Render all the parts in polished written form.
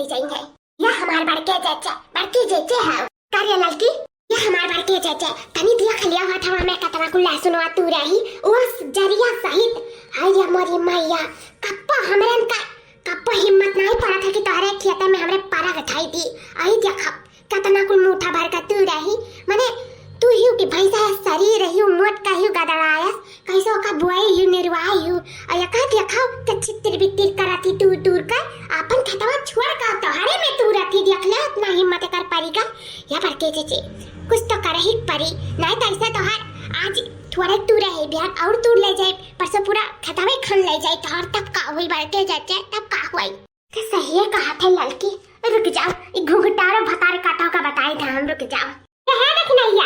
ले जाएंगे। यह हमार बड़के जेचे है कार्य लड़की, यह हमार बड़के जेचे तनी दिया खलिया हुआ था मैं कतना को लहसुन वा तू रही उस जरिया सहित। हाय रे मोरी मैया कप्पा हमरन का कप्पा हिम्मत नहीं पड़ा था कि तोहरे खेत में हमरे पारा गठाई दी। आई देखा कतना को मुठा भर का तू रही माने तू ही कि भैंसा शरीर रही मोट का ही गदड़ाया कैसे का बुआई ही निर्वाह ही अया का देखाओ त चित्तर बित्तिर कराती तू दूर का अपन खतवा छोड़ का तोहरे में तू रहती देख ले इतना हिम्मत कर पारी का या बड़के जेचे कुछ तो कर ही परी नहीं तो ऐसा तोहर आज थोड़े तू रहे बिहार और तू ले जाए परसों पूरा खतवे खन ले जाए तोहर तब का हुई बड़के जेचे तब का हुई के सही है कहा थे लड़की रुक जाओ ई घुघटारो भतार काटो का बताए था हम रुक जाओ है रखनैया।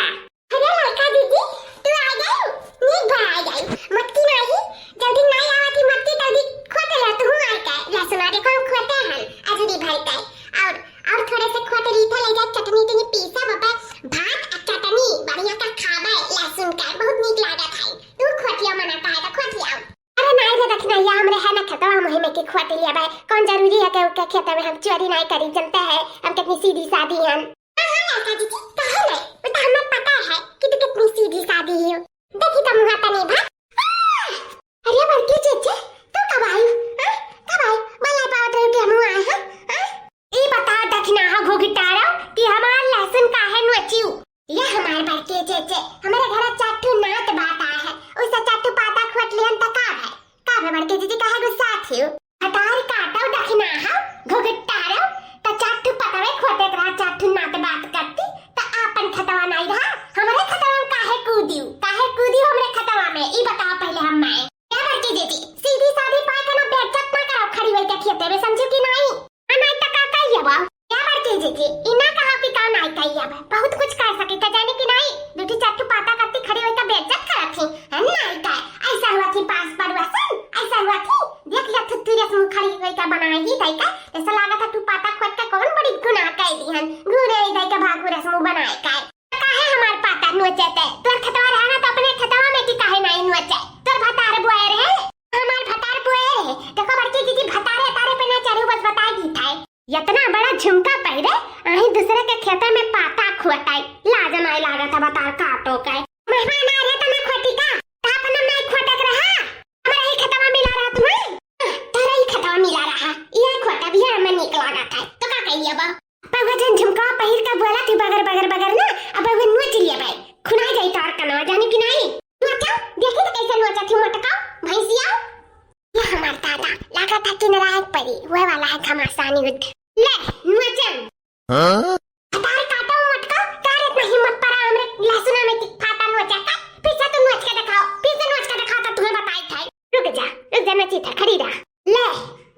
अरे लड़का दीदी तू आ गई नी भाई गई मक्की नहीं जल्दी नहीं आती मक्की जल्दी खोते है तू आ के लहसुन आगे कौन खोते हैं अजूरी भर के और थोड़े से खोते रीठा ले जा चटनी तो पीसा बाबा भात चटनी बढ़िया का खाबे लहसुन का बहुत नीक लागत है तू खोटिया मनाता है तो खोटिया। अरे नहीं रे रखनैया हमरे है ना खतवा मुहिम के खोते लिया बे कौन जरूरी है के उसके खेत में हम चोरी नहीं करी जनता है हम कितनी सीधी सादी हैं। लड़का दीदी कहो नहीं वो तो हमें पता है कि तू कितनी सीधी सादी है देखी तो मुहाता नहीं भा। अरे बड़के चेचे तू कब आई कब आई बला पावत रही कि हम आए हैं ई बता दखना हा घोघटारा कि हमार लहसुन का है नोचियो ये हमार बड़के चेचे हमारे घर चाटू नात बात आया है उससे चाटू पाता खोट लियन त का है बड़के दीदी कहे गुस्सा थियो हटार काटो दखना हा घोघटारा त चाटू पतावे खोटे रहा चाटू नात बात करती त आपन खतवा नहीं रहा हमरे खतवा काहे कूदियो हमरे खतवा में ई बताओ पहले हम मैं क्या बड़के दीदी सीधी सादी पाए कना बेइज्जत ना करो खड़ी होई के खेते में समझो कि नहीं नहीं त का कहिए बा क्या बड़के दीदी इना कहा कि का नहीं कहिए बा बहुत कुछ कर सके त जाने कि नहीं बेटी चाटू पाता करती खड़ी होई त बेइज्जत करत थी है नहीं का ऐसा हुआ थी पास पड़वासन ऐसा हुआ थी देख ले तू रे मुंह खड़ी होई का बनाई थई का ऐसा लगा था तू पाता खोद के कौन बड़ी गुनाह कर दी हन गुरे दई के भागु रस मुंह बनाए का काहे हमार पाता नोचते तोर खतवा रहना तो अपने खतवा में की काहे नहीं नोचे तोर भतार बुआए रहे हमार भतार बुआए रहे देखो बड़की दीदी भतारे तारे पे ना चढ़ू बस बताई दी था इतना बड़ा झुमका पहरे आही दूसरे के खेत में पाता खोटाई लाज नहीं लागत बतार काटो के मेहमान आ रहे त ना खोटी का अपन नहीं खोटक रहा हमरा ही खतवा मिला रहा तुम्हें तारा ही खतवा मिला रहा ये खोटा भी हमें निक लागत है तो का कहिए बा पगजन झुमका पहिर का बोला थी बगर ना अब वो नोच लिया भाई खुना जाई तार कना जाने कि नहीं नोचा देखी तो कैसे नोचा थी मटका भैंसिया ये हमार दादा लगा था कि नारायण परी हुए वाला है घमासानी युद्ध ले नोचन हां तार काटो मटका तार इतना हिम्मत पड़ा हमरे लहसुन में की फाटा नोचा का पीछे तो नोच के दिखाओ तो तुम्हें बताई था रुक जा नची था खड़ी रहा ले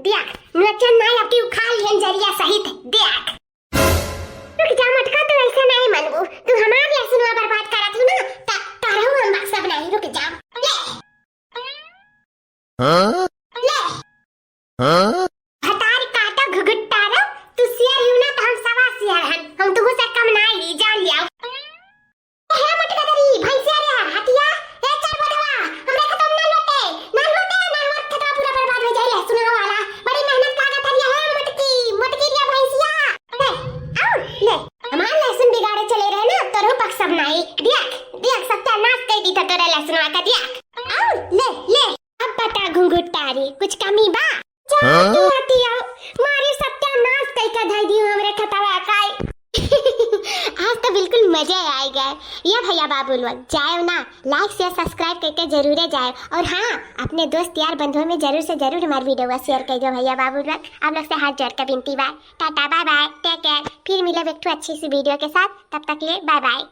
देख नोचन नहीं अब तू खा लियन जरिया सहित देख रुक जा मटका तो ऐसा नहीं मनबू तू हमार लहसुन बर्बाद करा थी ना तारा हम सब नहीं रुक जा ले हां ले हां हटार काटा घुघटारा तू सियर यू ना तो हम सवा सियर हन हम तो से कम नहीं ली जा लिया हे मटका दरी भैंसिया रे हटिया ए चल बधवा हमरा खत्म ना लोटे ना वक्त खतरा पूरा बर्बाद हो जाए लहसुन वाला बड़ी मेहनत लागत है ये मटकी रे भैंसिया ले आओ ले हमार लहसुन बिगाड़े चले रहे ना तोरो पक सब नहीं देख सत्यानाश कर दी था तोरे लहसुन का देख आओ ले अब बता घुंघटारी कुछ कमी बा तू आती आओ मारी सत्यानाश कई का धाई दी हमरे खतवा काई आज तो बिल्कुल मजा आएगा। ये भैया बाबू लोग जाओ ना लाइक शेयर सब्सक्राइब करके जरूर जाओ और हाँ अपने दोस्त यार बंधुओं में जरूर से जरूर हमारी वीडियो को शेयर कर दो भैया बाबू लोग। आप लोग से हाथ जोड़ कर विनती bye tata bye bye take care फिर मिले एक अच्छी सी वीडियो के साथ तब तक के लिए बाय बाय।